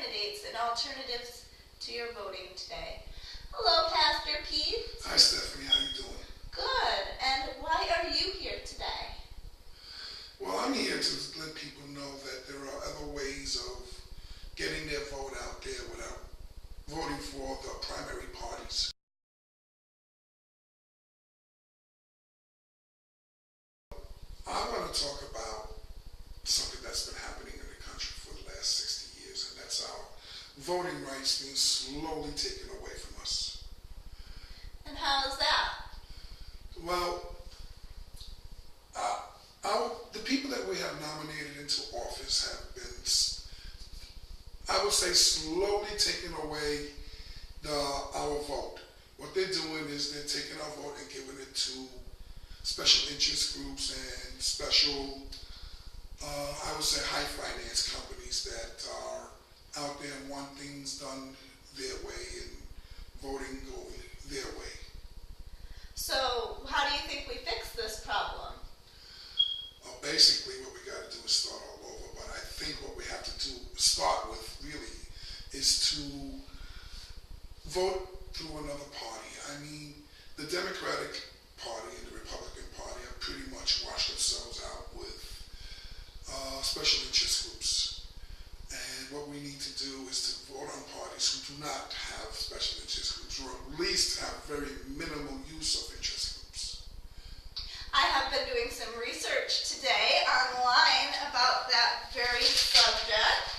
candidates and alternatives to your voting today. Hello, Pastor Pete. Hi, Stephanie. How you doing? Good. And why are you here today? Well, I'm here to let people know that there are other ways of getting their vote out there without voting for the primary parties. I want to talk about something that's been happening in the country for the last 60 years, and that's our voting rights being slowly taken away from us. And how is that? Well, the people that we have nominated into office have been, I would say, slowly taking away our vote. What they're doing is they're taking our vote and giving it to special interest groups and special, I would say, high finance companies that are out there and want things done their way and voting going their way. So, how do you think we fix this problem? Basically, what we got to do is start all over. But I think what we have to start with really is to vote through another party. I mean, the Democratic Party and the Republican Party have pretty much washed themselves out with special interest groups. And what we need to do is to vote on parties who do not have special interest groups, or at least have very minimal use of interest groups. I have been doing some research today online about that very subject.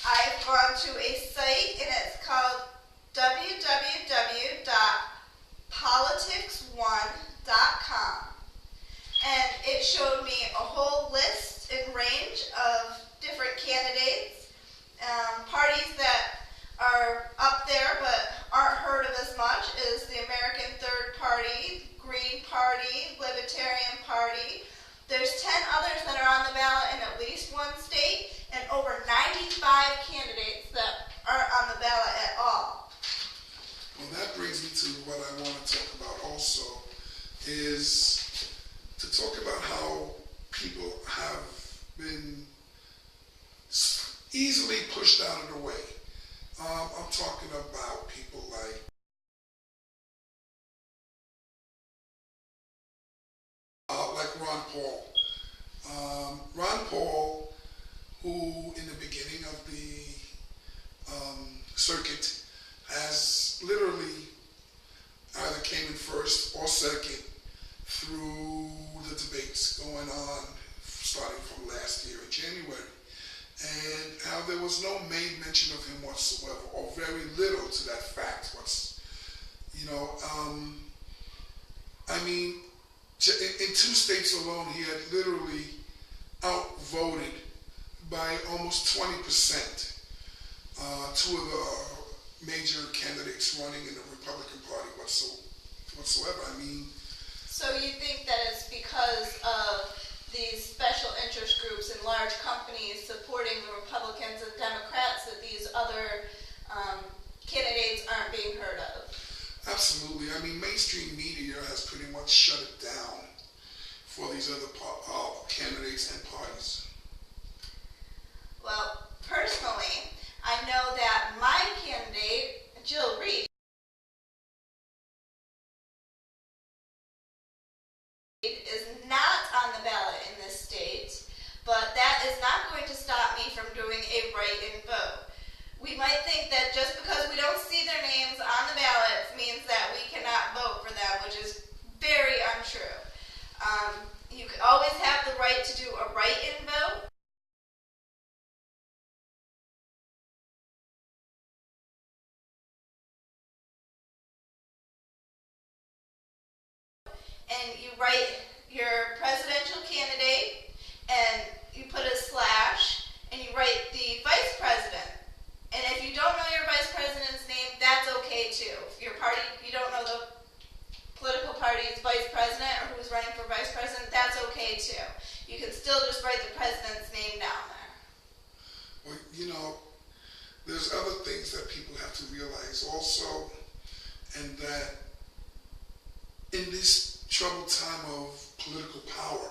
I've gone to a site and it's called www.politics1.com, and it showed me a whole list and range of different candidates, parties that are up there but aren't heard of as much is the American Third Party, Green Party, Libertarian Party. There's 10 others that are on the ballot in at least one state, and over 95 candidates that aren't on the ballot at all. Well, that brings me to what I want to talk about also, is to talk about how people have been easily pushed out of the way. I'm talking about people like Ron Paul. Ron Paul, who in the beginning of the circuit has literally either came in first or second through the debates going on starting from last year in January, and how there was no made mention of him whatsoever, or very little to that fact. I mean, in 2 states alone, he had literally outvoted by almost 20% 2 of the major candidates running in the Republican Party whatsoever. I mean, So you think that it's because of these special interest groups and large companies supporting the Republicans and Democrats that these other candidates aren't being heard of? absolutely. I mean, mainstream media has pretty much shut it down for these other candidates and parties. Well, personally, I know that my candidate, Jill Reed, is not on the ballot in this state, but that is not going to stop me from doing a write-in vote. We might think that just because we don't see their names on the ballots means that we cannot vote for them, which is very untrue. You could always have the right to do a write-in vote. And you write your presidential candidate, and you put a slash, and you write the vice president. And if you don't know your vice president's name, that's okay too. If your party, you don't know the political party's vice president or who's running for vice president, that's okay too. You can still just write the president's name down there. Well, there's other things that people have to realize also, and that in this troubled time of political power,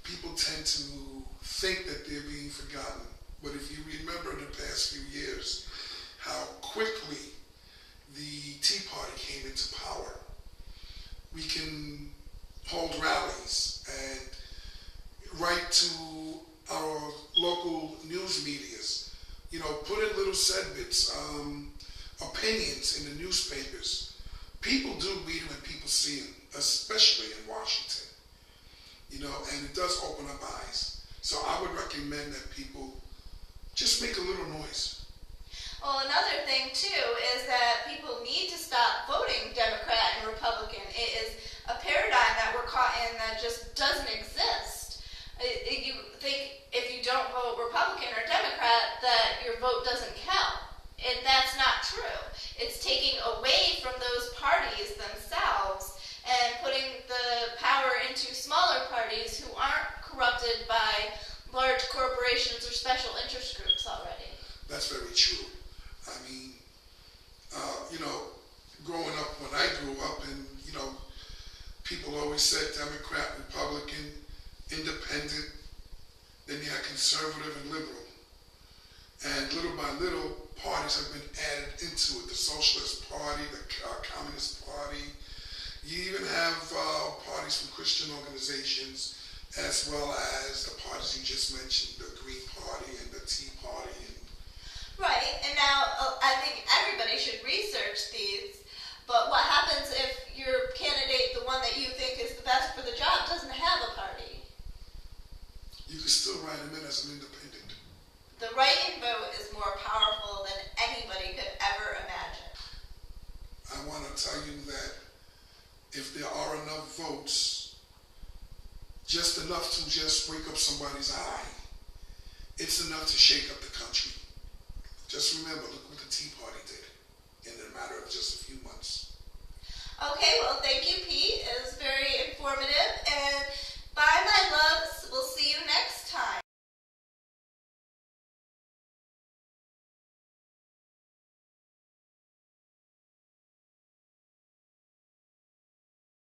people people tend to think that they're being forgotten. But if you remember in the past few years how quickly the Tea Party came into power, we can hold rallies and write to our local news medias, put in little segments, opinions in the newspapers. People do read when people see them, especially in Washington, and it does open up eyes. So I would recommend that people just make a little noise. Well, another thing too is that people need to stop voting Democrat and Republican. It is a paradigm that we're caught in that just doesn't exist. You think if you don't vote Republican or Democrat that your vote doesn't count. That's not true. It's taking away from those parties themselves and putting the power into smaller parties who aren't corrupted by large corporations or special interest groups already. That's very true. I mean, growing up, when I grew up, and, people always said Democrat, Republican, Independent, then you had conservative and liberal. And little by little, parties have been added into it. The Socialist Party, the Communist Party. You even have parties from Christian organizations, as well as the parties you just mentioned, the Green Party and the Tea Party. Right, and now I think everybody should research these, but what happens if your candidate, the one that you think is the best for the job, doesn't have a party? You can still write them in as an independent. The write-in vote is more powerful than anybody could ever imagine. I want to tell you that if there are enough votes, just enough to just wake up somebody's eye, it's enough to shake up the country. Just remember, look what the Tea Party did in a matter of just a few months. Okay, well, thank you, Pete. It